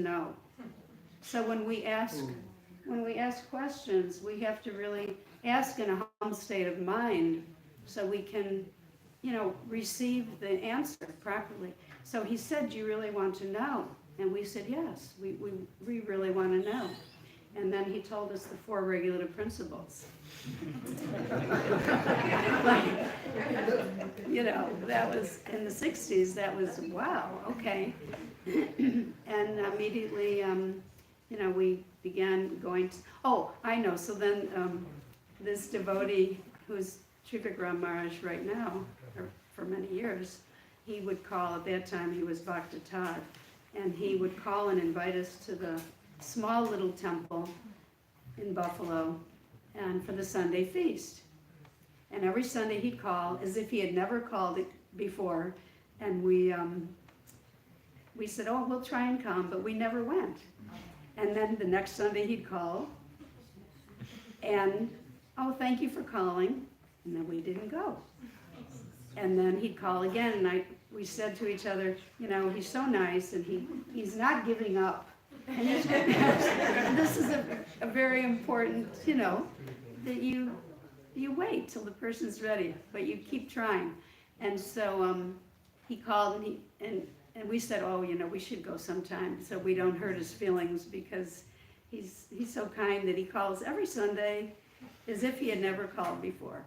know. So when we ask questions, we have to really ask in a humble state of mind so we can, receive the answer properly. So he said, "Do you really want to know?" And we said, "Yes, we really want to know." And then he told us the 4 regulative principles. That was in the 60s, that was, wow, okay. And immediately, we began going to, I know, so then this devotee who's Trivikram Maharaj right now, or for many years, he would call, at that time he was Bhakta Todd, and he would call and invite us to the small little temple in Buffalo and for the Sunday feast. And every Sunday he'd call as if he had never called it before, and we said, we'll try and come, but we never went. And then the next Sunday he'd call and, thank you for calling, and then we didn't go. And then he'd call again, and we said to each other, he's so nice, and he's not giving up. And this is a very important, that you wait till the person's ready, but you keep trying. And so he called, and we said, we should go sometime so we don't hurt his feelings, because he's so kind that he calls every Sunday as if he had never called before.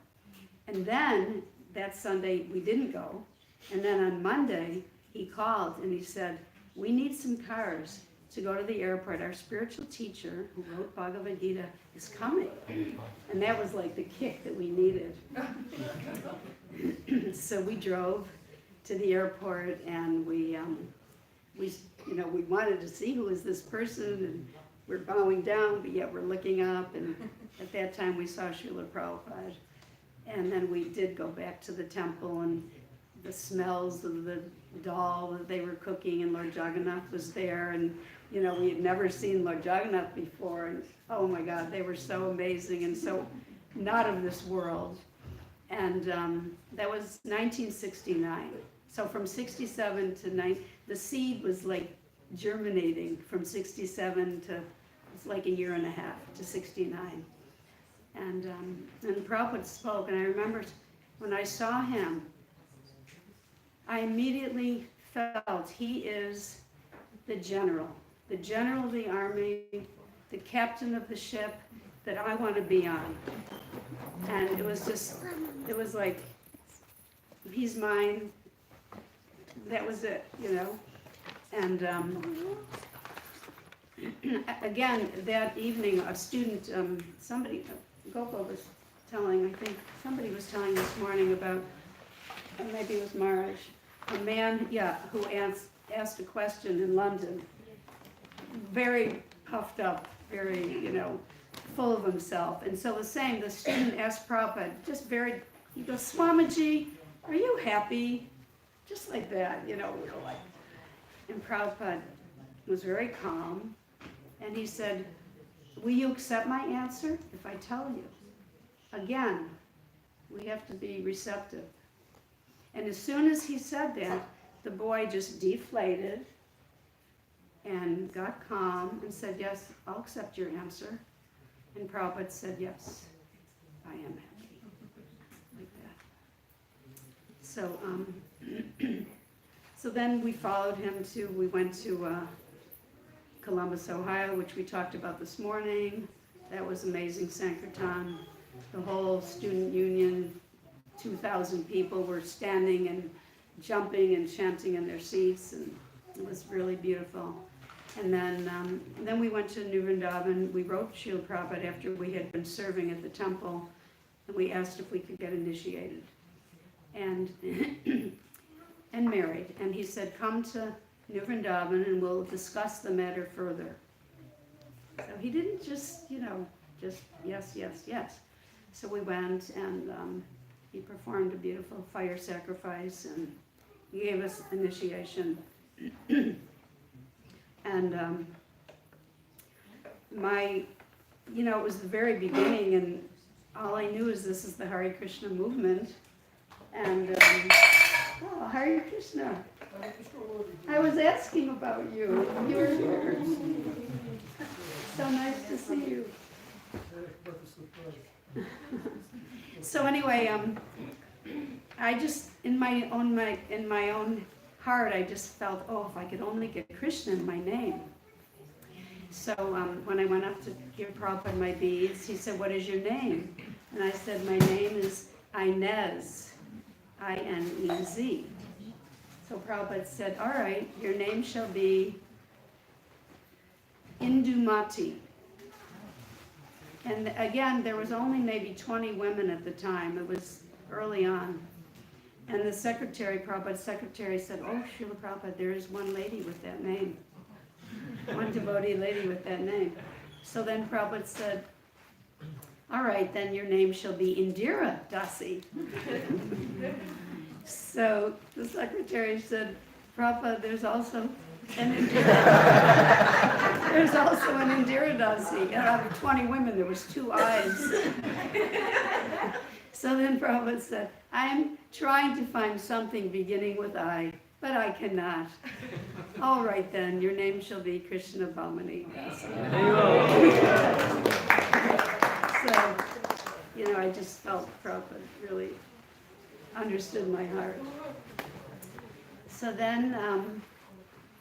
And then that Sunday we didn't go, and then on Monday he called and he said, "We need some cars to go to the airport. Our spiritual teacher who wrote Bhagavad Gita is coming." And that was like the kick that we needed. So we drove to the airport, and we wanted to see who is this person, and we're bowing down, but yet we're looking up, and at that time we saw Srila Prabhupada. And then we did go back to the temple, and the smells of the dal that they were cooking, and Lord Jagannath was there, and we had never seen Lord Jagannath before, and oh my God, they were so amazing and so not of this world. And that was 1969. So from 67 to 9, the seed was like germinating from 67 to, it's like a year and a half to 69. And Prabhupada spoke, and I remember when I saw him, I immediately felt he is the general of the army, the captain of the ship that I want to be on. And it was like, he's mine, that was it, And again, that evening, a student, Gopal was telling, I think somebody was telling this morning about, or maybe it was Maharaj, a man, who asked a question in London, very puffed up, very, full of himself. And so the student asked Prabhupada, he goes, "Swamiji, are you happy?" Just like that, we were like. And Prabhupada was very calm, and he said, "Will you accept my answer if I tell you?" Again, we have to be receptive. And as soon as he said that, the boy just deflated and got calm and said, "Yes, I'll accept your answer." And Prabhupada said, "Yes, I am happy." Like that. So, so then we followed him we went to Columbus, Ohio, which we talked about this morning. That was amazing Sankirtan. The whole student union, 2,000 people were standing and jumping and chanting in their seats, and it was really beautiful. And then we went to New Vrindavan. We wrote Srila Prabhupada after we had been serving at the temple, and we asked if we could get initiated and and married. And he said, "Come to New Vrindavan and we'll discuss the matter further." So he didn't just yes, yes, yes. So we went, and he performed a beautiful fire sacrifice, and he gave us initiation. And it was the very beginning, and all I knew is this is the Hare Krishna movement. And Hare Krishna. I was asking about you. You were here. So anyway, I just in my own heart, I just felt, oh, if I could only get Krishna in my name. So when I went up to give Prabhupada my beads, he said, "What is your name?" And I said, "My name is Inez, I-N-E-Z." So Prabhupada said, "All right, your name shall be Indumati." And again, there was only maybe 20 women at the time. It was early on. And the secretary, Prabhupada's secretary, said, "Oh, Srila Prabhupada, there is one lady with that name. One devotee lady with that name." So then Prabhupada said, "All right, then your name shall be Indira Dasi." So the secretary said, "Prabhupada, there's also an Indira. There's also an Indira Dasi. And out of 20 women, there was 2 eyes." So then Prabhupada said, "I am trying to find something beginning with I, but I cannot. All right then, your name shall be Krishna Bhamini." So, I just felt Prabhupada really understood my heart. So then,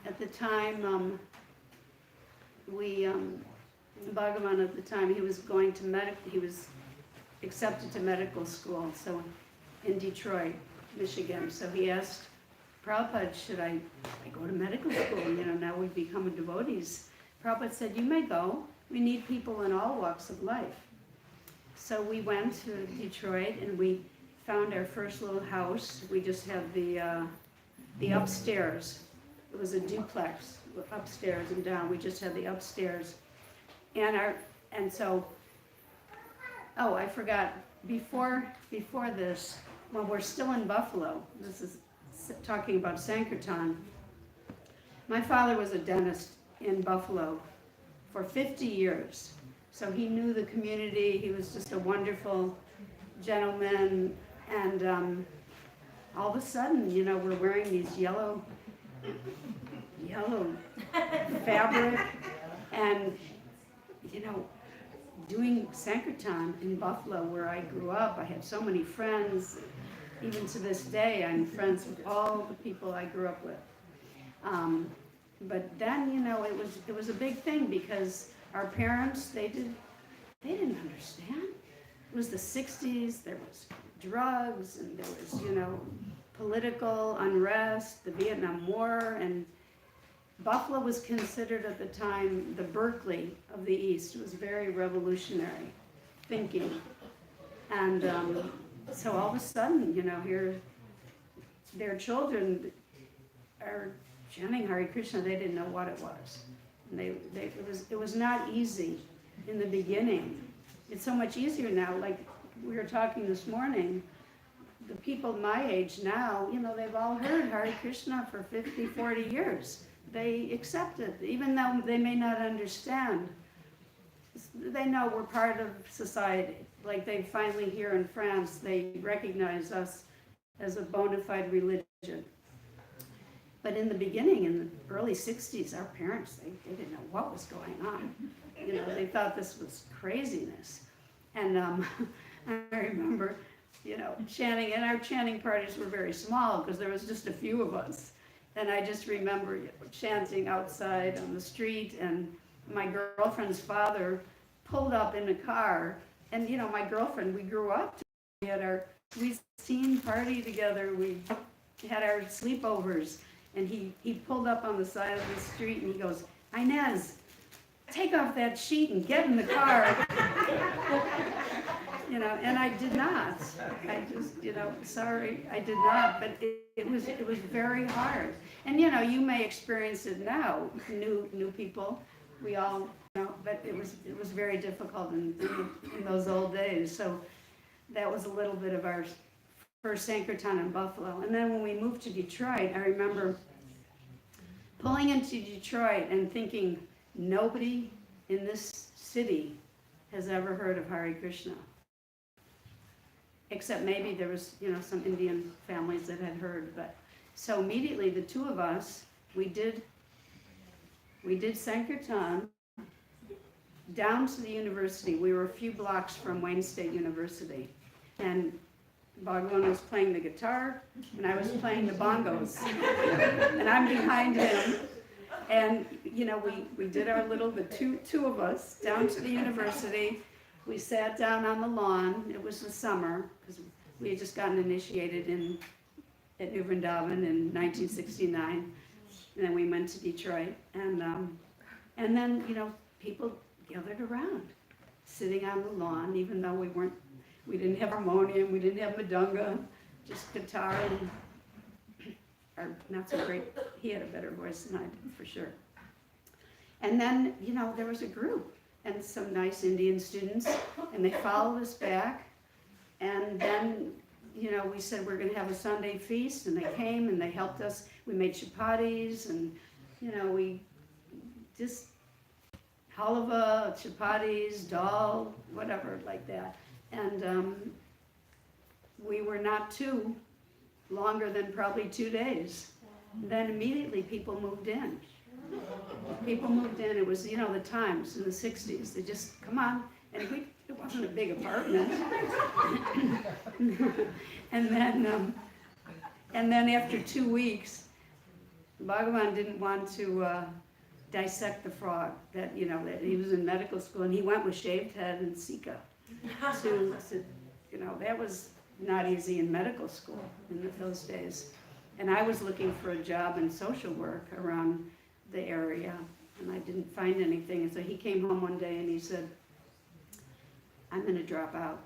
at the time, Bhagavan at the time, he was going to he was accepted to medical school, so in Detroit, Michigan. So he asked Prabhupada, "Should I go to medical school? Now we've become devotees." Prabhupada said, "You may go. We need people in all walks of life." So we went to Detroit and we found our first little house. We just had the upstairs. It was a duplex, upstairs and down. We just had the upstairs. And so, oh, I forgot, before this, when we're still in Buffalo, this is talking about Sankirtan, my father was a dentist in Buffalo for 50 years. So he knew the community. He was just a wonderful gentleman. And all of a sudden, we're wearing these yellow fabric and, doing Sankirtan in Buffalo where I grew up. I had so many friends. Even to this day, I'm friends with all the people I grew up with. But then, it was a big thing because our parents, they didn't understand. It was the 60s, there was drugs, and there was, political unrest, the Vietnam War, and Buffalo was considered at the time the Berkeley of the East. It was very revolutionary thinking. And so all of a sudden, here their children are chanting Hare Krishna. They didn't know what it was. And it was not easy in the beginning. It's so much easier now. Like we were talking this morning, the people my age now, they've all heard Hare Krishna for 50, 40 years. They accept it, even though they may not understand. They know we're part of society. Like they finally here in France, they recognize us as a bona fide religion. But in the beginning, in the early 60s, our parents, they didn't know what was going on. They thought this was craziness. And I remember, chanting, and our chanting parties were very small because there was just a few of us. And I just remember chanting outside on the street, and my girlfriend's father pulled up in a car, and my girlfriend, we grew up, we seen party together, we had our sleepovers, and he pulled up on the side of the street and he goes, "Inez, take off that sheet and get in the car." And I did not. I just, sorry, I did not. But it was very hard. And you may experience it now, new people. We all, but it was very difficult in those old days. So that was a little bit of our first Sankirtan in Buffalo. And then when we moved to Detroit, I remember pulling into Detroit and thinking, nobody in this city has ever heard of Hare Krishna. Except maybe there was, some Indian families that had heard. But so immediately the two of us, we did Sankirtan, down to the university. We were a few blocks from Wayne State University. And Bhagavan was playing the guitar, and I was playing the bongos. And I'm behind him. And, you know, we did our little, the two of us, down to the university. We sat down on the lawn. It was the summer, because we had just gotten initiated at New Vrindavan in 1969. And then we went to Detroit. And then, you know, people gathered around, sitting on the lawn, even though we didn't have harmonium, we didn't have madunga, just guitar and not so great. He had a better voice than I did, for sure. And then, you know, there was a group and some nice Indian students, and they followed us back. And then, you know, we said we're going to have a Sunday feast, and they came and they helped us. We made chapatis, and, you know, we just halva, chapatis, dal, whatever, like that. And we were not too longer than probably 2 days. Then immediately people moved in. People moved in. It was, you know, the times in the 60s. They just, come on. And it wasn't a big apartment. and then after 2 weeks, Bhagavan didn't want to dissect the frog. That, you know, that he was in medical school, and he went with shaved head and Sika. To, you know, that was not easy in medical school in those days. And I was looking for a job in social work around the area, and I didn't find anything. And so he came home one day and he said, I'm going to drop out.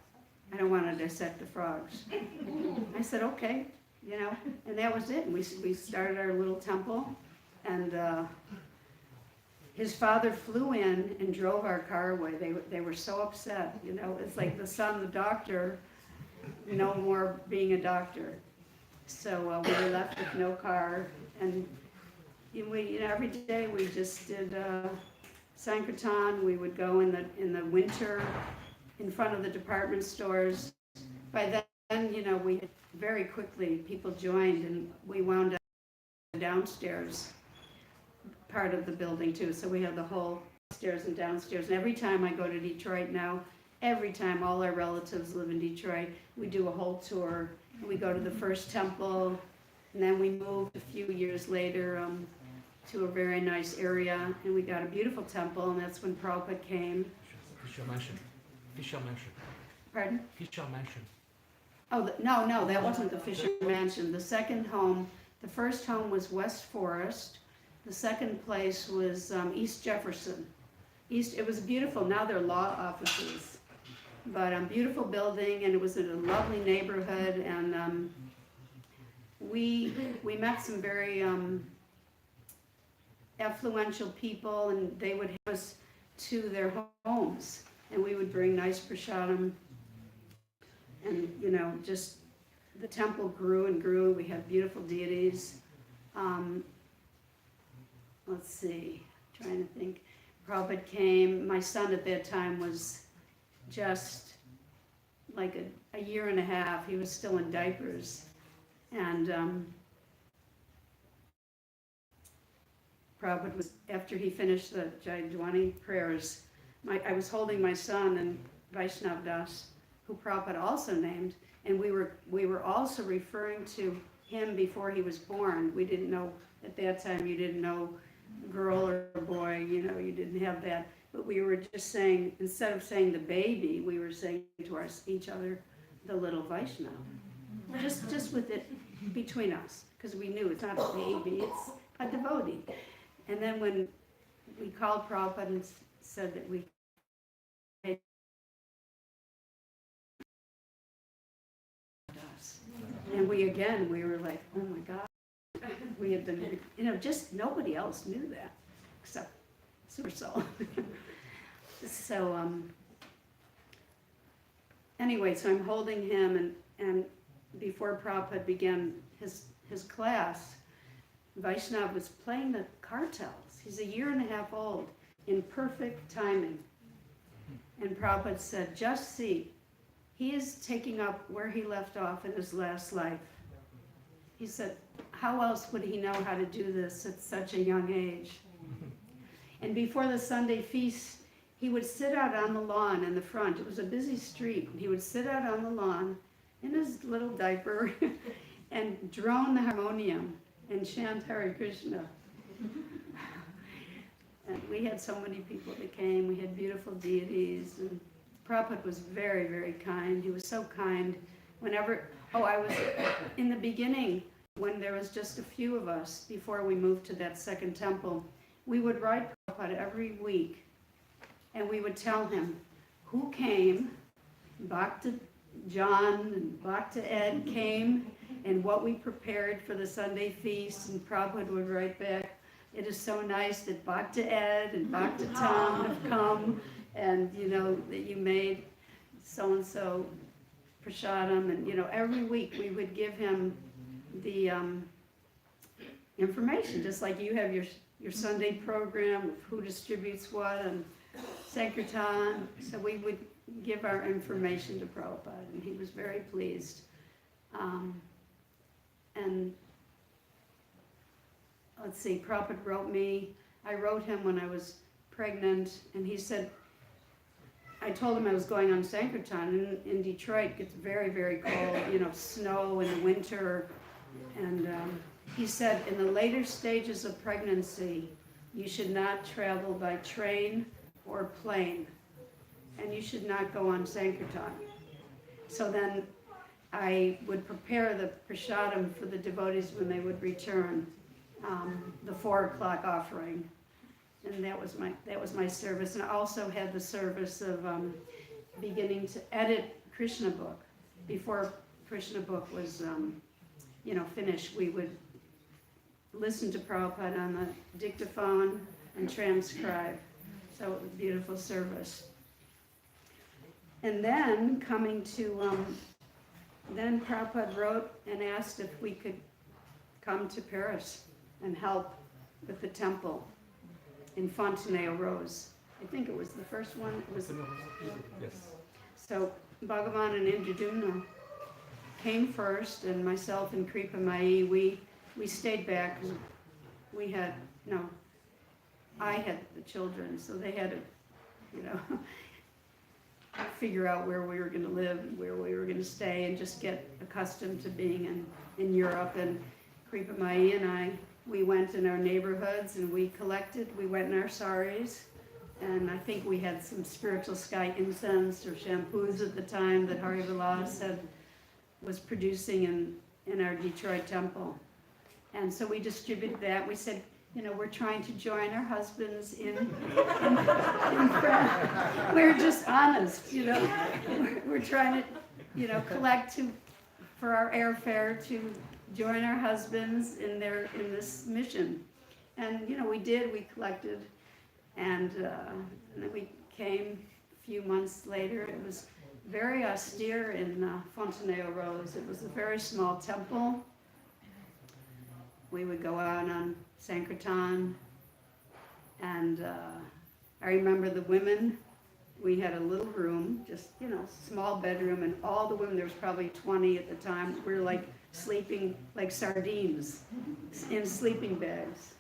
I don't want to dissect the frogs. I said, okay, you know, and that was it. And we started our little temple, and his father flew in and drove our car away. They were so upset, you know. It's like the son, the doctor, no more being a doctor. So we were left with no car, and we, you know, every day we just did Sankirtan. We would go in the winter in front of the department stores. By then, you know, we very quickly people joined, and we wound up downstairs part of the building too. So we have the whole upstairs and downstairs. And every time I go to Detroit now, every time all our relatives live in Detroit, we do a whole tour. We go to the first temple, and then we moved a few years later to a very nice area, and we got a beautiful temple, and that's when Prabhupada came. Fisher Mansion. Pardon? Fisher Mansion. Oh, no, that wasn't the Fisher Mansion. The second home, the first home was West Forest. The second place was East Jefferson. It was beautiful. Now they're law offices, but beautiful building, and it was in a lovely neighborhood. And we met some very affluential people, and they would have us to their homes, and we would bring nice prasadam. And, you know, just the temple grew and grew. We had beautiful deities. Let's see, trying to think. Prabhupada came. My son at that time was just like a year and a half. He was still in diapers. And Prabhupada was, after he finished the Jaidwani prayers, I was holding my son, and Vaishnav Das, who Prabhupada also named, and we were also referring to him before he was born. We didn't know, at that time you didn't know girl or boy, you know, you didn't have that. But we were just saying, instead of saying the baby, we were saying to each other, the little Vaishnav. Just with it between us, because we knew it's not a baby, it's a devotee. And then when we called Prabhupada and said that we and we were like, oh my God. We had been, you know, just nobody else knew that except Super Soul. So anyway, so I'm holding him, and before Prabhupada began his class, Vaishnav was playing the cartels. He's a year and a half old, in perfect timing. And Prabhupada said, just see, he is taking up where he left off in his last life. He said, how else would he know how to do this at such a young age? And before the Sunday feast, he would sit out on the lawn in the front. It was a busy street. He would sit out on the lawn in his little diaper and drone the harmonium and chant Hare Krishna. And we had so many people that came. We had beautiful deities. And Prabhupada was very, very kind. He was so kind. I was in the beginning, when there was just a few of us before we moved to that second temple, we would write Prabhupada every week. And we would tell him who came. Bhakta John and Bhakta Ed came, and what we prepared for the Sunday feast. And Prabhupada would write back, "It is so nice that Bhakta Ed and Bhakta Tom have come, and that you made so-and-so prasadam." And every week we would give him the information, just like you have your Sunday program of who distributes what and Sankirtan. So we would give our information to Prabhupada, and he was very pleased. And let's see, Prabhupada wrote me. I wrote him when I was pregnant, and he said, I told him I was going on Sankirtan. In Detroit, it gets very, very cold, snow in the winter. And he said, in the later stages of pregnancy, you should not travel by train or plane, and you should not go on Sankirtan. So then I would prepare the prasadam for the devotees when they would return, the 4 o'clock offering. And that was my service. And I also had the service of beginning to edit Krishna book. Before Krishna book was finished, we would listen to Prabhupada on the dictaphone and transcribe. So it was a beautiful service. And then then Prabhupada wrote and asked if we could come to Paris and help with the temple in Fontenay-aux-Roses. I think it was the first one. It was. Yes. So Bhagavan and Indradumna came first, and myself and Kripa Mai, we stayed back. I had the children, so they had to, figure out where we were going to live and where we were going to stay, and just get accustomed to being in Europe. And Kripa Mai and we went in our neighborhoods, and we went in our saris, and I think we had some spiritual sky incense or shampoos at the time that Hari Vilas was producing in our Detroit temple. And so we distributed that. We said, we're trying to join our husbands in France. We're just honest, We're trying to, collect for our airfare to join our husbands in this mission. And, we did, we collected. And then we came a few months later. It was very austere in Fontenay-aux-Roses. It was a very small temple. We would go out on Sankirtan, and I remember the women, we had a little room, just, small bedroom, and all the women, there was probably 20 at the time, we were like sleeping like sardines in sleeping bags.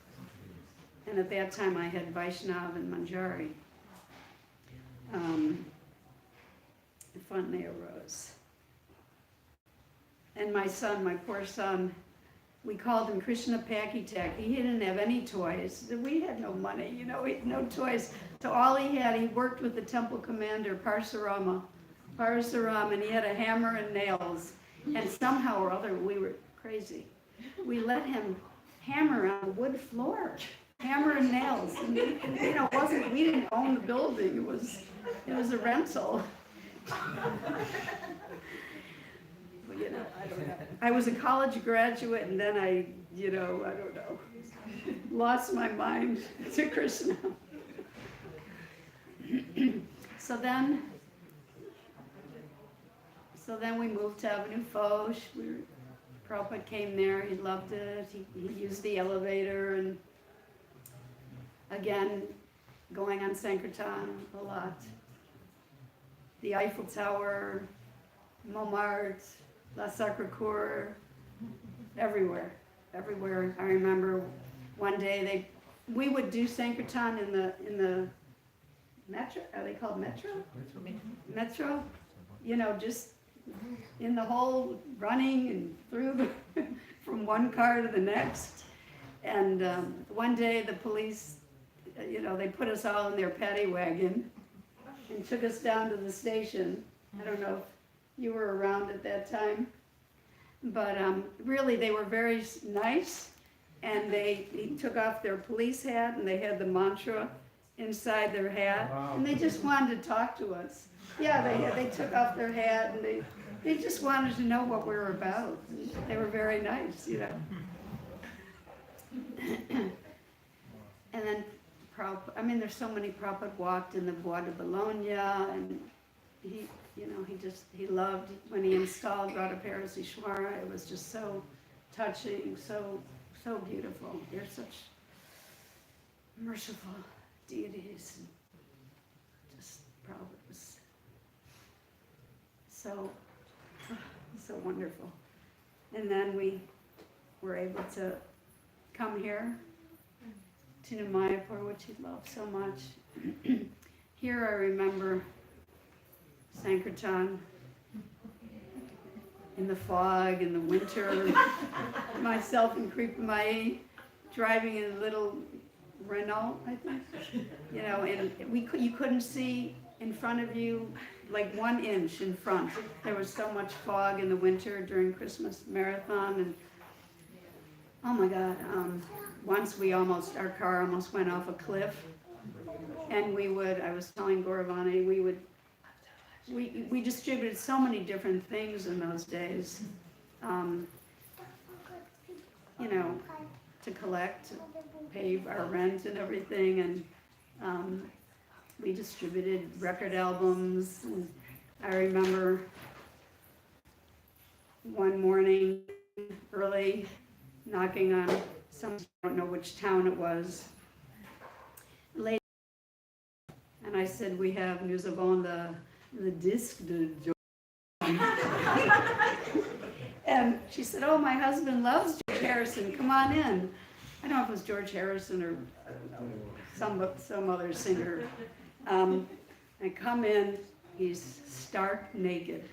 And at that time I had Vaishnav and Manjari. Fontenay-aux-Roses. And my son, my poor son, we called him Krishna Packy Tacky. He didn't have any toys. We had no money, we had no toys. So all he had, he worked with the temple commander, Parsurama, and he had a hammer and nails. And somehow or other, we were crazy. We let him hammer on the wood floor, hammer and nails. And, we didn't own the building. It was a rental. I don't know. I was a college graduate, and then I don't know, lost my mind to Krishna. So then we moved to Avenue Foch. Prabhupada came there. He loved it. He used the elevator, and again, going on Sankirtan a lot. The Eiffel Tower, Montmartre, La Sacré-Cœur, everywhere. I remember one day we would do Sankirtan in the Metro, are they called Metro? Metro, you know, just in the hole, running and through from one car to the next. And one day the police, you know, they put us all in their paddy wagon and took us down to the station. I don't know if you were around at that time, but really they were very nice, and they took off their police hat and they had the mantra inside their hat, and they just wanted to talk to us. Yeah, they took off their hat and they just wanted to know what we were about. They were very nice, you know. And then I mean, there's so many. Prabhupada walked in the Bois de Bologna, and he, you know, he loved when he installed Radha Parasishwara. It was just so touching, so beautiful. They're such merciful deities. And just Prabhupada was so wonderful. And then we were able to come here to New Mayapur, which he loved so much. Here I remember Sankirtan in the fog, in the winter, myself and Kripamai driving in a little Renault, I think. You know, and you couldn't see in front of you like 1 inch in front. There was so much fog in the winter during Christmas marathon, and oh my God, once our car almost went off a cliff, and I was telling Gauravani, we distributed so many different things in those days, you know, to collect, to pay our rent and everything, and we distributed record albums. And I remember one morning early, knocking on I don't know which town it was, late, and I said, we have, nous avons the disc de George. And she said, oh, my husband loves George Harrison, come on in. I don't know if it was George Harrison or some other singer. I come in, he's stark naked,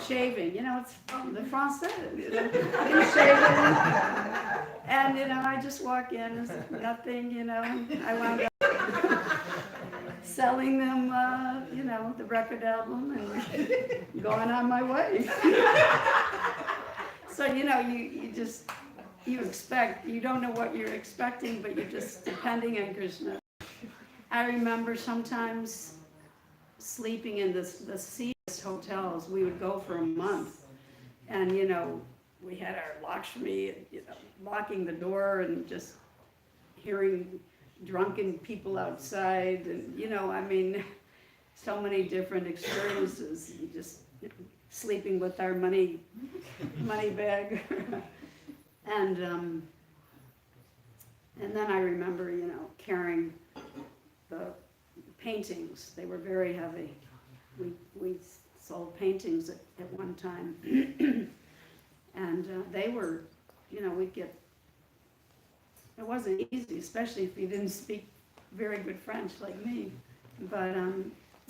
shaving, you know, it's the Francais, you know, he's shaving. And, you know, I just walk in, it's nothing, you know, I wound up selling them, you know, the record album and going on my way. So, you know, you expect, you don't know what you're expecting, but you're just depending on Krishna. I remember sometimes sleeping in the seasiest hotels. We would go for a month, and, you know, we had our Lakshmi, you know, locking the door and just hearing drunken people outside, and, you know, I mean, so many different experiences. You just sleeping with our money bag, and then I remember, you know, carrying the paintings. They were very heavy. We sold paintings at one time, and they were, you know, we'd get. It wasn't easy, especially if you didn't speak very good French like me. But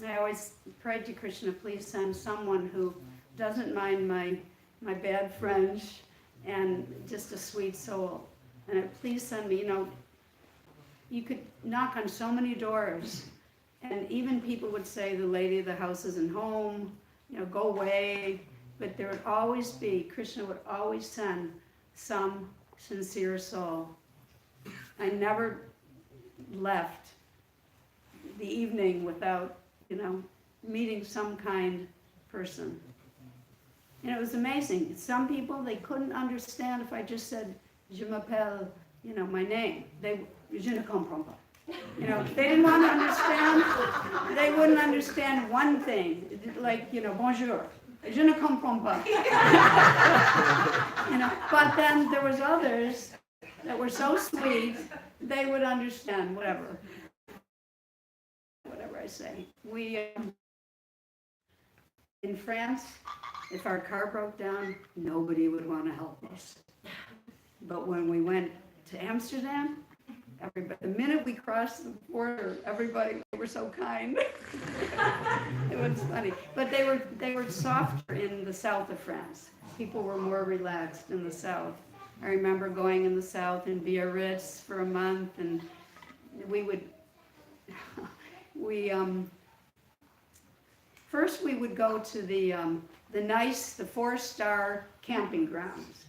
I always prayed to Krishna, please send someone who doesn't mind my bad French and just a sweet soul. And please send me, you know, you could knock on so many doors, and even people would say, the lady of the house isn't home, you know, go away. But there would always be, Krishna would always send some sincere soul. I never left the evening without, you know, meeting some kind person. And it was amazing. Some people, they couldn't understand if I just said, je m'appelle, you know, my name. Je ne comprends pas. You know, they didn't want to understand. They wouldn't understand one thing, like, you know, bonjour. Je ne comprends pas. You know, but then there was others that were so sweet, they would understand whatever I say. We, in France, if our car broke down, nobody would want to help us. But when we went to Amsterdam, the minute we crossed the border, everybody, were so kind. It was funny, but they were softer in the south of France. People were more relaxed in the south. I remember going in the south in Biarritz for a month, and first we would go to the 4-star camping grounds.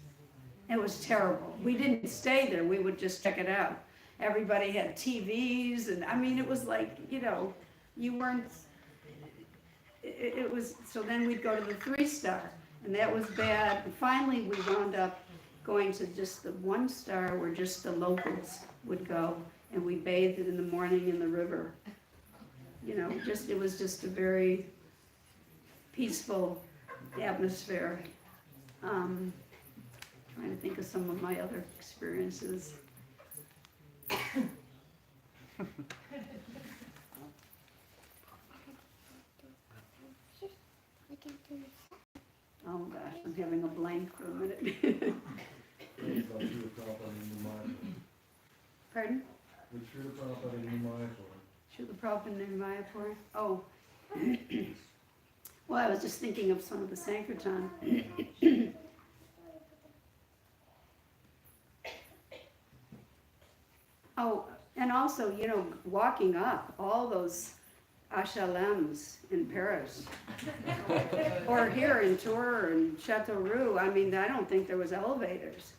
It was terrible. We didn't stay there. We would just check it out. Everybody had TVs, and I mean, it was like, you weren't. It was, so then we'd go to the 3-star, and that was bad. And finally, we wound up going to just the 1-star where just the locals would go, and we bathed in the morning in the river. It was just a very peaceful atmosphere. Trying to think of some of my other experiences. Oh gosh, I'm having a blank for a minute. Pardon? Srila Prabhupada in Mayapur. Oh. Well, I was just thinking of some of the Sankirtan. Oh, and also, walking up all those ashalams in Paris, or here in Tours and Châteauroux. I mean, I don't think there was elevators.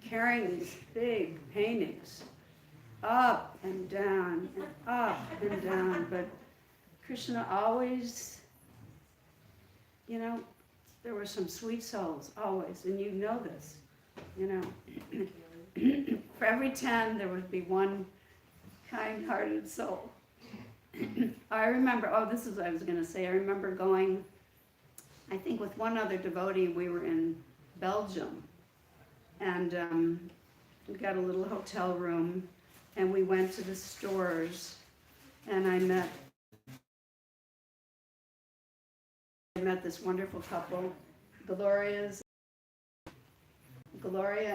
Carrying these big paintings, up and down, and up and down. But Krishna always, there were some sweet souls, always, and you know this, For every 10, there would be one kind-hearted soul. I remember, this is what I was going to say. I remember going, I think with one other devotee, we were in Belgium, and we got a little hotel room, and we went to the stores, and I met this wonderful couple, Gloria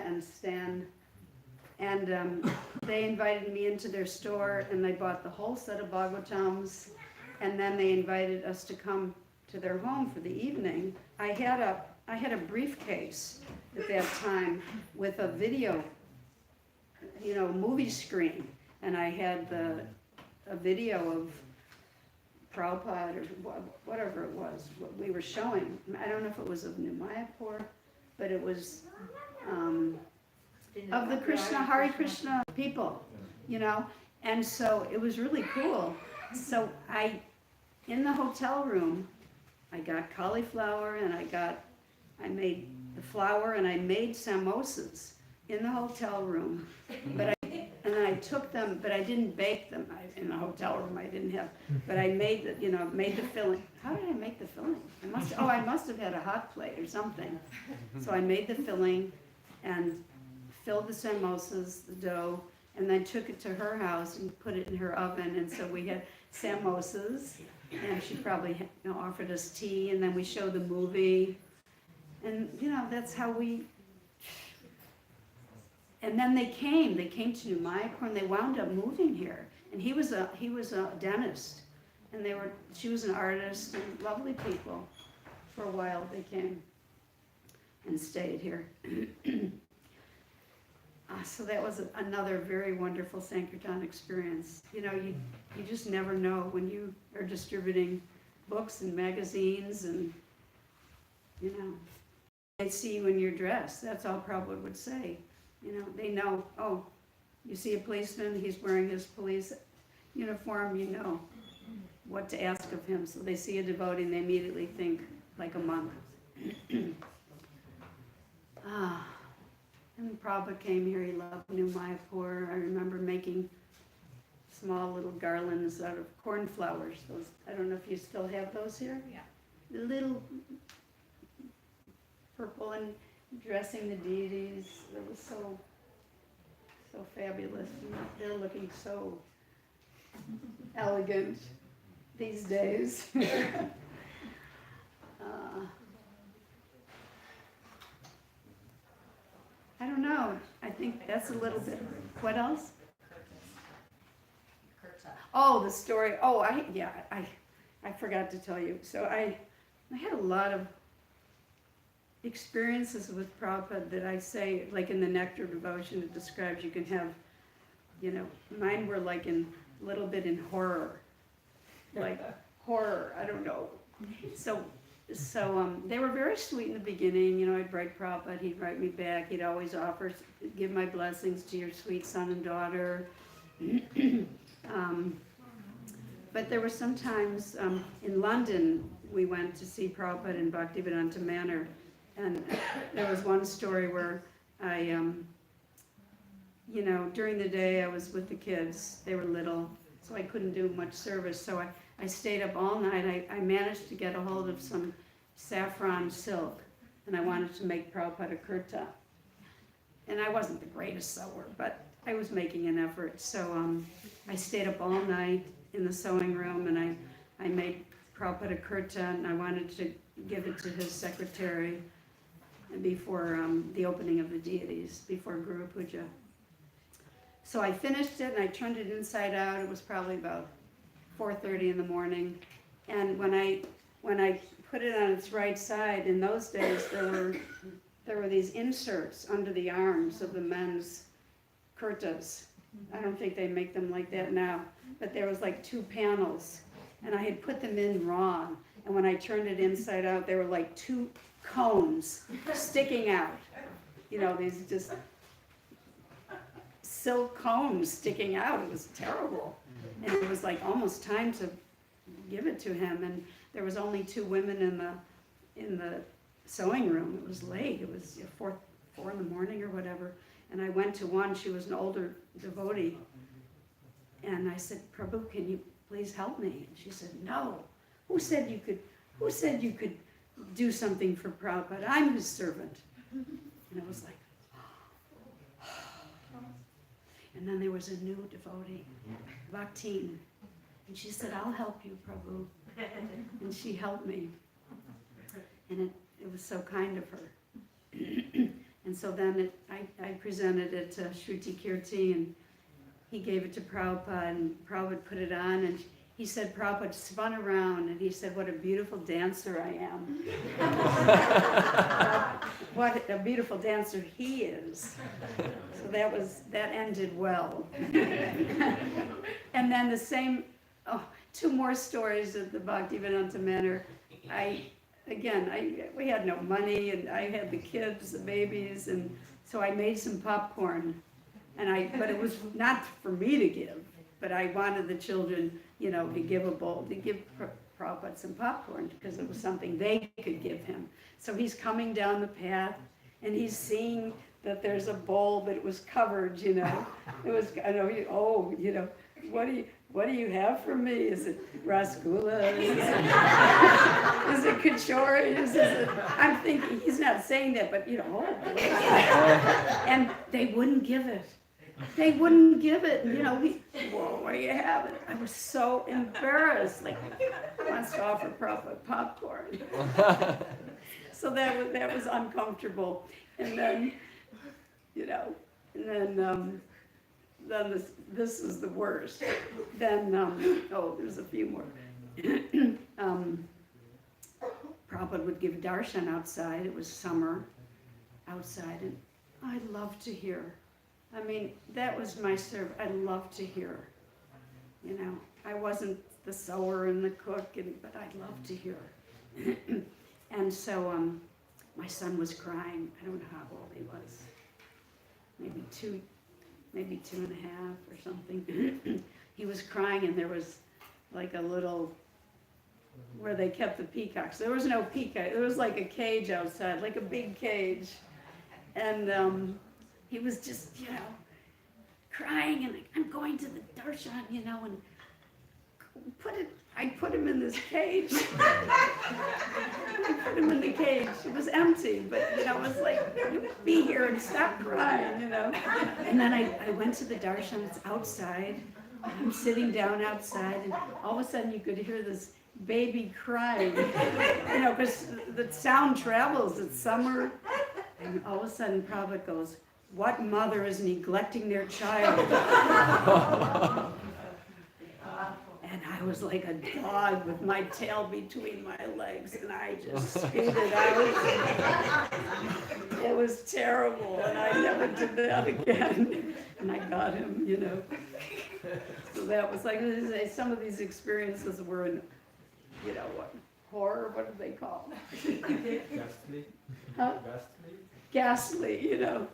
and Stan, and they invited me into their store, and they bought the whole set of Bhagavatams, and then they invited us to come to their home for the evening. I had a briefcase at that time with a video, movie screen, and I had a video of Prabhupada or whatever it was, what we were showing. I don't know if it was of New Mayapur, but it was of the Krishna, Hare Krishna people, and so it was really cool. So in the hotel room, I got cauliflower, and I made the flour, and I made samosas in the hotel room, and then I took them, but I didn't bake them in the hotel room. I didn't have, but I made the filling. How did I make the filling? I must have had a hot plate or something. So I made the filling and filled the samosas, the dough, and then took it to her house and put it in her oven. And so we had samosas, and she probably offered us tea, and then we showed the movie, and that's how we. And then they came to New Mayapur, and they wound up moving here. And he was a dentist, and she was an artist, and lovely people. For a while they came and stayed here. So that was another very wonderful Sankirtan experience. You just never know when you are distributing books and magazines, and they see you in your dress. That's all Prabhupada would say. They know, you see a policeman, he's wearing his police uniform, you know what to ask of him. So they see a devotee and they immediately think like a monk. And Prabhupada came here, he loved New Mayapur. I remember making small little garlands out of cornflowers. Those, I don't know if you still have those here? Yeah. The little purple, and dressing the deities. It was so fabulous. They're looking so elegant these days. I don't know. I think that's a little bit. What else? Oh, the story. Oh, I forgot to tell you. So I had a lot of experiences with Prabhupada that I say, like in the Nectar Devotion, it describes you can have, mine were like a little bit in horror. Like horror, I don't know. So they were very sweet in the beginning. I'd write Prabhupada, he'd write me back. He'd always offer, give my blessings to your sweet son and daughter. But there were some times in London, we went to see Prabhupada in Bhaktivedanta Manor. And there was one story where I, during the day I was with the kids. They were little, so I couldn't do much service. So I stayed up all night. I managed to get a hold of some saffron silk, and I wanted to make Prabhupada a kurta. And I wasn't the greatest sewer, but I was making an effort. So I stayed up all night in the sewing room, and I made Prabhupada a kurta, and I wanted to give it to his secretary before the opening of the deities, before Guru Puja. So I finished it, and I turned it inside out. It was probably about 4:30 in the morning. And when I put it on its right side, in those days there were these inserts under the arms of the men's kurtas. I don't think they make them like that now, but there was like 2 panels, and I had put them in wrong. And when I turned it inside out, there were like 2 cones sticking out. These just silk cones sticking out. It was terrible. And it was like almost time to give it to him. And there was only 2 women in the sewing room. It was late. It was 4 in the morning or whatever. And I went to one. She was an older devotee. And I said, Prabhu, can you please help me? And she said, no. Who said you could do something for Prabhupada? I'm his servant. And I was like, and then there was a new devotee, Bhaktin. And she said, I'll help you, Prabhu. And she helped me. And it was so kind of her. And so then I presented it to Shruti Kirti, and he gave it to Prabhupada, and Prabhupada put it on, and he said, Prabhupada spun around, and he said, what a beautiful dancer I am. What a beautiful dancer he is. So that ended well. And then the same, 2 more stories at the Bhaktivedanta Manor. We had no money, and I had the kids, the babies, and so I made some popcorn. But it was not for me to give, but I wanted the children, to give a bowl, to give Prabhupada some popcorn, because it was something they could give him. So he's coming down the path, and he's seeing that there's a bowl, but it was covered, It was, what do you have for me? Is it rasgulla? Is it kachori? I'm thinking, he's not saying that, but and they wouldn't give it. They wouldn't give it. Whoa, what do you have? I was so embarrassed. Like, wants to offer Prabhupada popcorn. So that was uncomfortable. And then, this is the worst. Then, there's a few more. Prabhupada would give darshan outside. It was summer outside, and I loved to hear. I mean, that was my serve. I loved to hear. I wasn't the sewer and the cook, but I loved to hear. And so my son was crying. I don't know how old he was. Maybe 2 and a half or something. He was crying, and there was like a little, where they kept the peacocks. There was no peacock. There was like a cage outside, like a big cage. And he was just, crying, and I'm going to the darshan, and I put him in this cage. I put him in the cage. It was empty, but it was like, be here and stop crying, And then I went to the darshan. It's outside. I'm sitting down outside, and all of a sudden you could hear this baby crying, because the sound travels. It's summer, and all of a sudden Prabhupada goes, "What mother is neglecting their child?" I was like a dog with my tail between my legs, and I just spewed it out. It was terrible, and I never did that again. And I got him, you know. So that was like, some of these experiences were in, you know, what, horror, what do they call it? Ghastly. Huh? Ghastly. Ghastly, you know.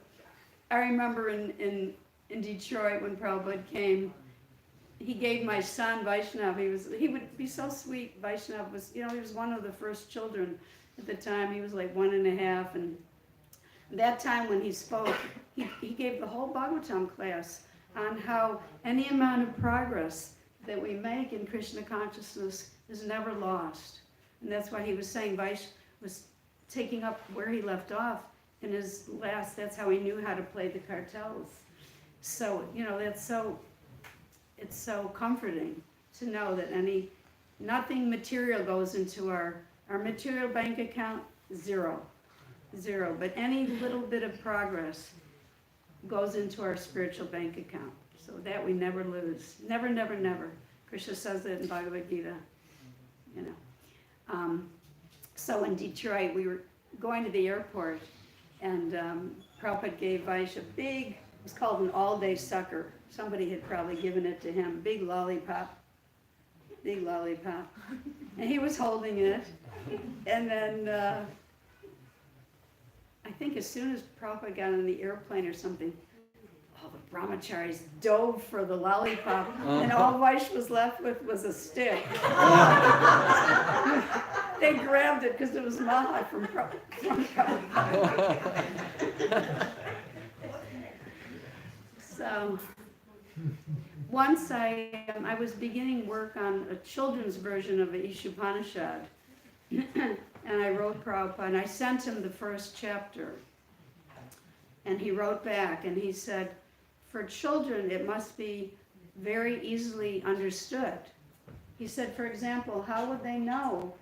I remember in Detroit when Prabhupada came, he gave my son Vaishnav, he would be so sweet. Vaishnav was, you know, he was one of the first children at the time. He was like 1.5, and that time when he spoke, he gave the whole Bhagavatam class on how any amount of progress that we make in Krishna consciousness is never lost. And that's why he was saying Vaishnav was taking up where he left off in his last, that's how he knew how to play the cartels. So, you know, it's so comforting to know that nothing material goes into our material bank account, zero, but any little bit of progress goes into our spiritual bank account. So that we never lose, never, never, never. Krishna says that in Bhagavad Gita, you know. So in Detroit, we were going to the airport, and Prabhupada gave Vaish a big, it was called an all-day sucker. Somebody had probably given it to him, big lollipop. And he was holding it. And then I think as soon as Prabhupada got on the airplane or something, all the brahmacharis dove for the lollipop, and all Vaish was left with was a stick. They grabbed it because it was Maha from Prabhupada. So once I was beginning work on a children's version of the Ishopanishad, and I wrote Prabhupada, and I sent him the first chapter. And he wrote back, and he said, for children, it must be very easily understood. He said, for example, how would they know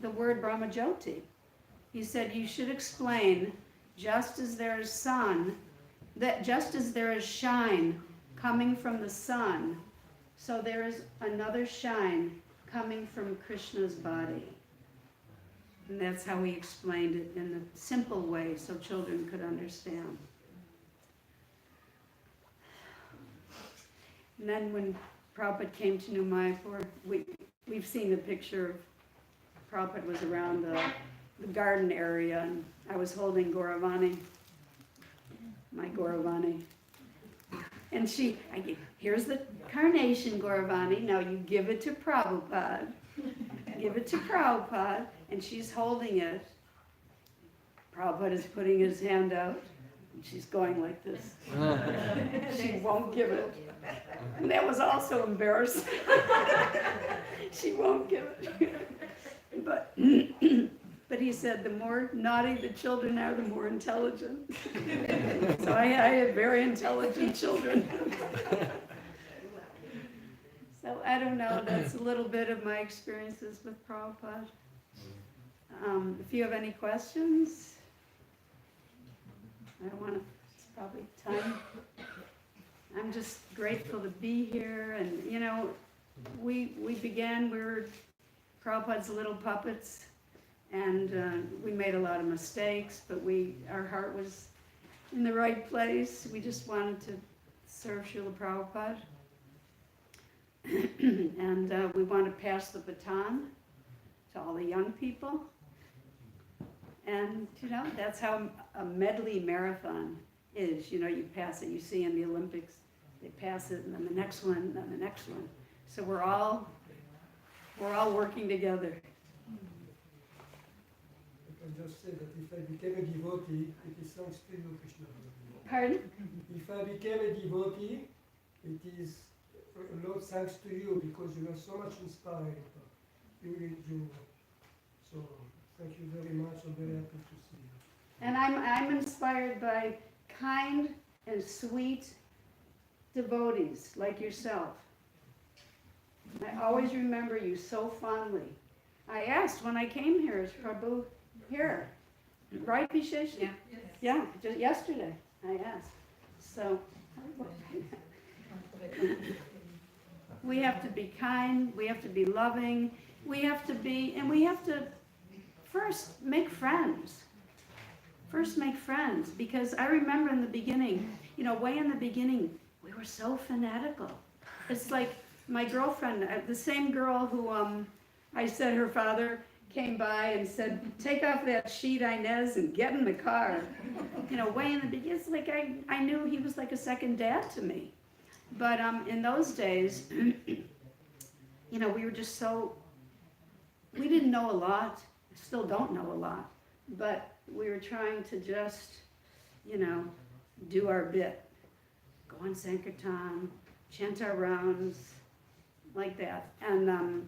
the word Brahmajyoti? He said, you should explain, just as there is shine coming from the sun, so there is another shine coming from Krishna's body. And that's how he explained it in a simple way so children could understand. And then when Prabhupada came to New Mayapur, we've seen the picture of Prabhupada was around the garden area, and I was holding Gauravani, my Gauravani. And here's the carnation, Gauravani, now you give it to Prabhupada. Give it to Prabhupada, and she's holding it. Prabhupada is putting his hand out, and she's going like this. She won't give it. And that was also embarrassing. She won't give it. But he said, the more naughty the children are, the more intelligent. So I had very intelligent children. So I don't know, that's a little bit of my experiences with Prabhupada. If you have any questions, I don't want to, it's probably time. I'm just grateful to be here, and you know, we were Prabhupada's little puppets, and we made a lot of mistakes, but our heart was in the right place. We just wanted to serve Srila Prabhupada. And we want to pass the baton to all the young people. And, you know, that's how a medley marathon is. You know, you pass it, you see in the Olympics, they pass it, and then the next one, and then the next one. So we're all working together. I can just say that if I became a devotee, it is thanks to you, Krishna. Pardon? If I became a devotee, it is a lot thanks to you, because you are so much inspired. So thank you very much. I'm very happy to see you. And I'm inspired by kind and sweet devotees like yourself. I always remember you so fondly. I asked when I came here, is Prabhu here? Right, Vishesh? Yeah. Yeah, just yesterday I asked. So, We have to be kind, we have to be loving, we have to first make friends. First make friends, because I remember in the beginning, way in the beginning, we were so fanatical. It's like my girlfriend, the same girl who I said her father came by and said, take off that sheet, Inez, and get in the car. Way in the beginning, it's like I knew he was like a second dad to me. But in those days, we were just we didn't know a lot, still don't know a lot, but we were trying to just, do our bit. Go on Sankirtan, chant our rounds, like that. And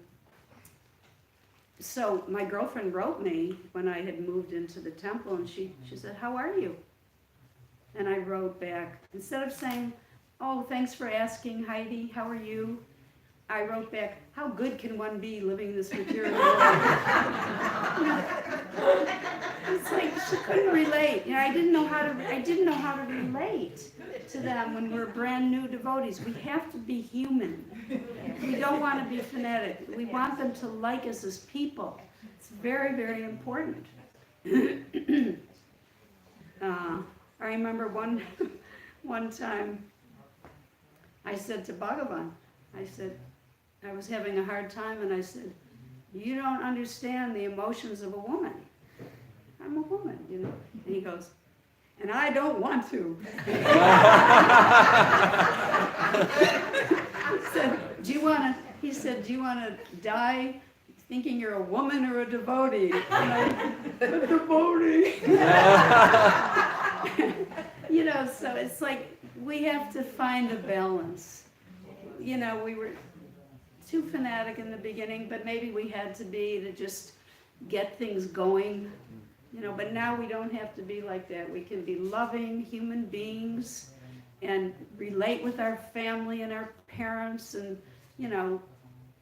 so my girlfriend wrote me when I had moved into the temple, and she said, how are you? And I wrote back, instead of saying, oh, thanks for asking, Heidi, how are you? I wrote back, how good can one be living this material world? It's like she couldn't relate. I didn't know how to relate to them when we're brand new devotees. We have to be human. We don't want to be fanatic. We want them to like us as people. It's very, very important. I remember one time I said to Bhagavan, I was having a hard time, and I said, you don't understand the emotions of a woman. I'm a woman, And he goes, and I don't want to. He said, do you want to die thinking you're a woman or a devotee? A devotee. So it's like we have to find a balance. We were too fanatic in the beginning, but maybe we had to be to just get things going. But now we don't have to be like that. We can be loving human beings and relate with our family and our parents and,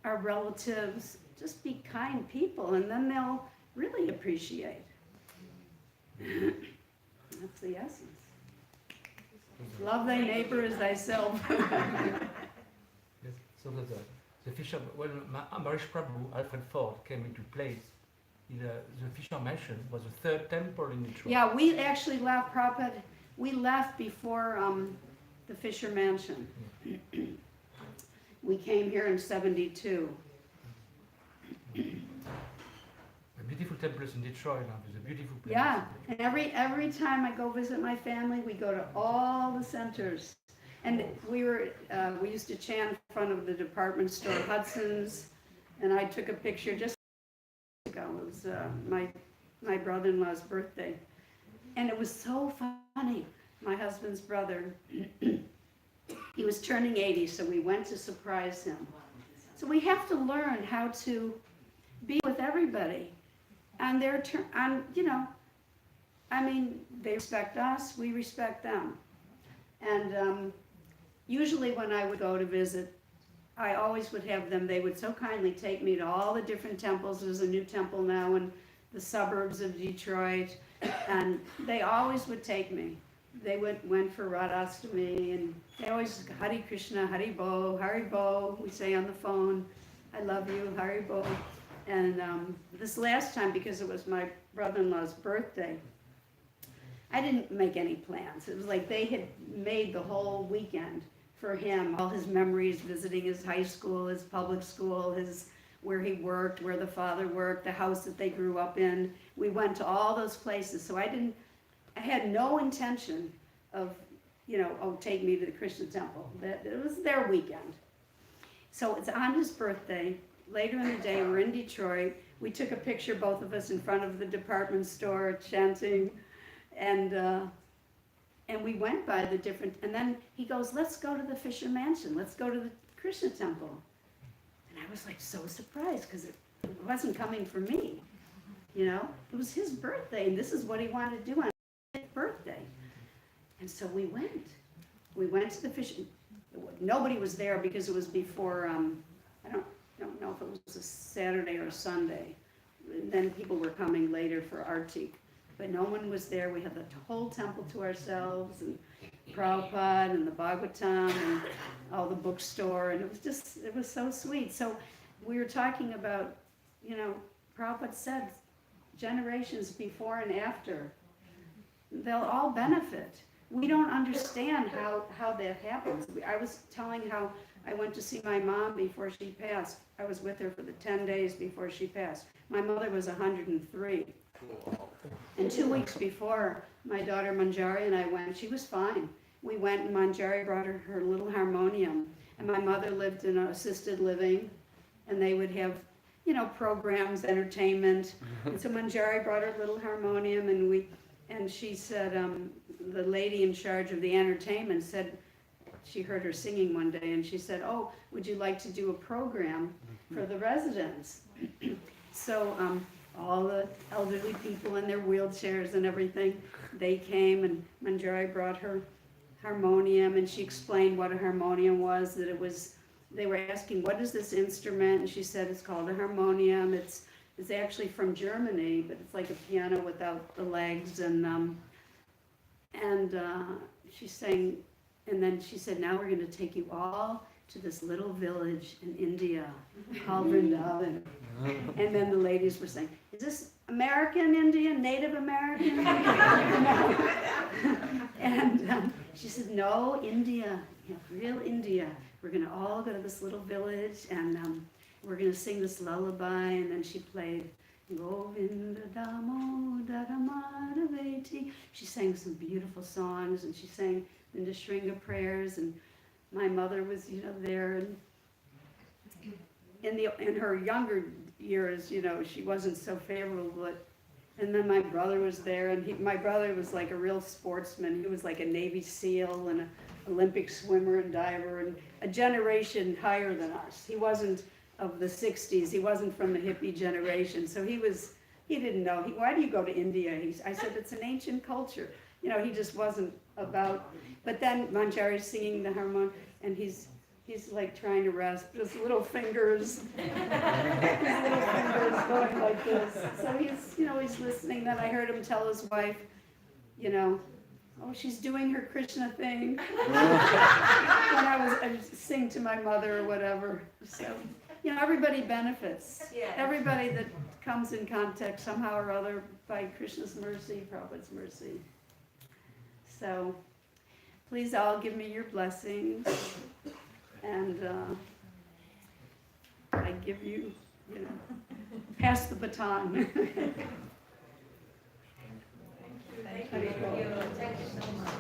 our relatives. Just be kind people, and then they'll really appreciate. That's the essence. Love thy neighbor as thyself. Yes. So the fisher, when Ambarish Prabhu, Alfred Ford, came into place, the Fisher Mansion was the third temple in Detroit. Yeah, we actually left Prabhupada. We left before the Fisher Mansion. We came here in 72. A beautiful temples in Detroit, with a beautiful place. Yeah, and every time I go visit my family, we go to all the centers. And we used to chant in front of the department store Hudson's, and I took a picture just ago. It was my brother-in-law's birthday, and it was so funny. My husband's brother, he was turning 80, so we went to surprise him. So we have to learn how to be with everybody, and they respect us, we respect them, and usually when I would go to visit, I always would have them, they would so kindly take me to all the different temples. There's a new temple now in the suburbs of Detroit, and they always would take me. They went for Radhastami, and they always, Hare Krishna, Hare Bo, we say on the phone, I love you, Hare Bo. And this last time, because it was my brother-in-law's birthday, I didn't make any plans. It was like they had made the whole weekend for him, all his memories, visiting his high school, his public school, where he worked, where the father worked, the house that they grew up in. We went to all those places. So I had no intention of, take me to the Krishna temple. It was their weekend. So it's on his birthday. Later in the day, we're in Detroit. We took a picture, both of us, in front of the department store, chanting, and we went by the different, and then he goes, let's go to the Fisher Mansion, let's go to the Krishna temple. And I was like so surprised, because it wasn't coming for me, it was his birthday, and this is what he wanted to do on his birthday. And so we went to the Fisher, nobody was there because it was before, I don't know if it was a Saturday or a Sunday, and then people were coming later for Artik. But no one was there. We had the whole temple to ourselves, and Prabhupada and the Bhagavatam and all the bookstore, and it was so sweet. So we were talking about, Prabhupada said generations before and after, they'll all benefit. We don't understand how that happens. I was telling how I went to see my mom before she passed. I was with her for the 10 days before she passed. My mother was 103. And 2 weeks before, my daughter Manjari and I went. She was fine. We went and Manjari brought her little harmonium. And my mother lived in an assisted living, and they would have, programs, entertainment. And so Manjari brought her little harmonium, and she said, the lady in charge of the entertainment said, she heard her singing one day, and she said, "Oh, would you like to do a program for the residents?" So all the elderly people in their wheelchairs and everything, they came, and Manjari brought her harmonium, and she explained what a harmonium was, that it was, they were asking, what is this instrument? And she said, it's called a harmonium. It's actually from Germany, but it's like a piano without the legs, and she's saying, and then she said, now we're going to take you all to this little village in India called Vrindavan. And then the ladies were saying, is this American Indian, Native American? And she said, no, India, real India. We're going to all go to this little village, and we're going to sing this lullaby. And then she played Govinda Damodara Madhaveti. She sang some beautiful songs, and she sang the Nishringa prayers, and my mother was, there, and in her younger years, she wasn't so favorable, but, and then my brother was there, and my brother was like a real sportsman. He was like a Navy SEAL and an Olympic swimmer and diver, and a generation higher than us. He wasn't of the 60s. He wasn't from the hippie generation, so he didn't know. Why do you go to India? I said, it's an ancient culture. He just wasn't about. But then Manjari's singing the harmonium, and he's like trying to rasp his little fingers, going like this. So he's listening. Then I heard him tell his wife, oh, she's doing her Krishna thing. When I would sing to my mother or whatever. So, everybody benefits. Yeah. Everybody that comes in contact somehow or other by Krishna's mercy, Prabhupada's mercy. So, please all give me your blessings, and I give you, pass the baton. Thank you. Thank you so much.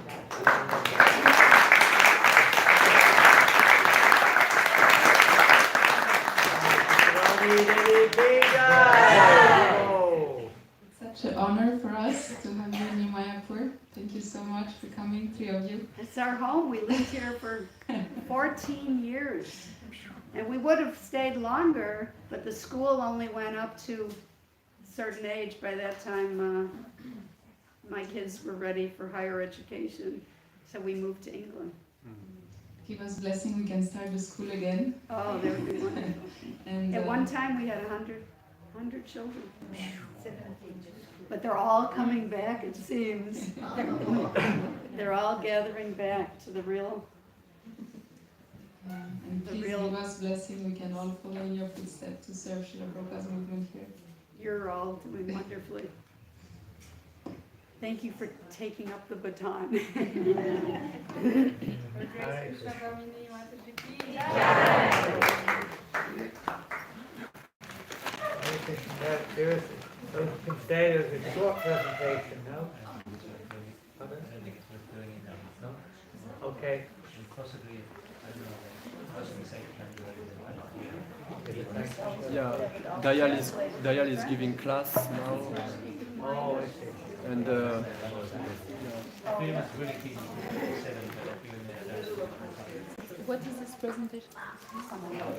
It's such an honor for us to have you in Mayapur. Thank you so much for coming, 3 of you. It's our home. We lived here for 14 years. And we would have stayed longer, but the school only went up to a certain age. By that time, my kids were ready for higher education. So we moved to England. Give us blessing, we can start the school again. Oh, that would be wonderful. And At one time, we had 100 children. But they're all coming back, it seems. They're all gathering back to the real. And please give us blessing, we can all follow in your footsteps to serve Srila Prabhupada's movement here. You're all doing wonderfully. Thank you for taking up the baton. Hare Krishna, Bhamini, Mataji. So you can say there's a short presentation, no? Pardon? I think it's worth doing it now. No? Okay. And possibly, I don't know, possibly say Yeah, Dayal is giving class now, Oh, I see. and the film is really key. 7, but I feel that What is this presentation? I mean, I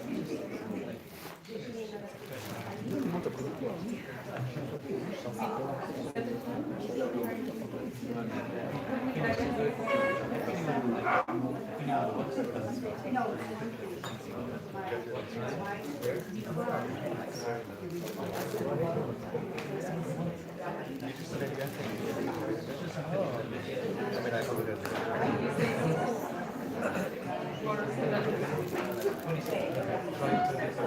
Ça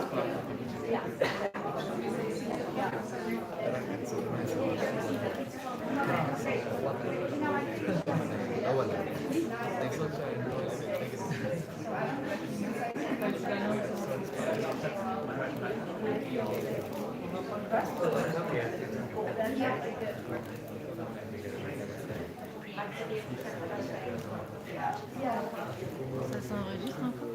s'enregistre encore?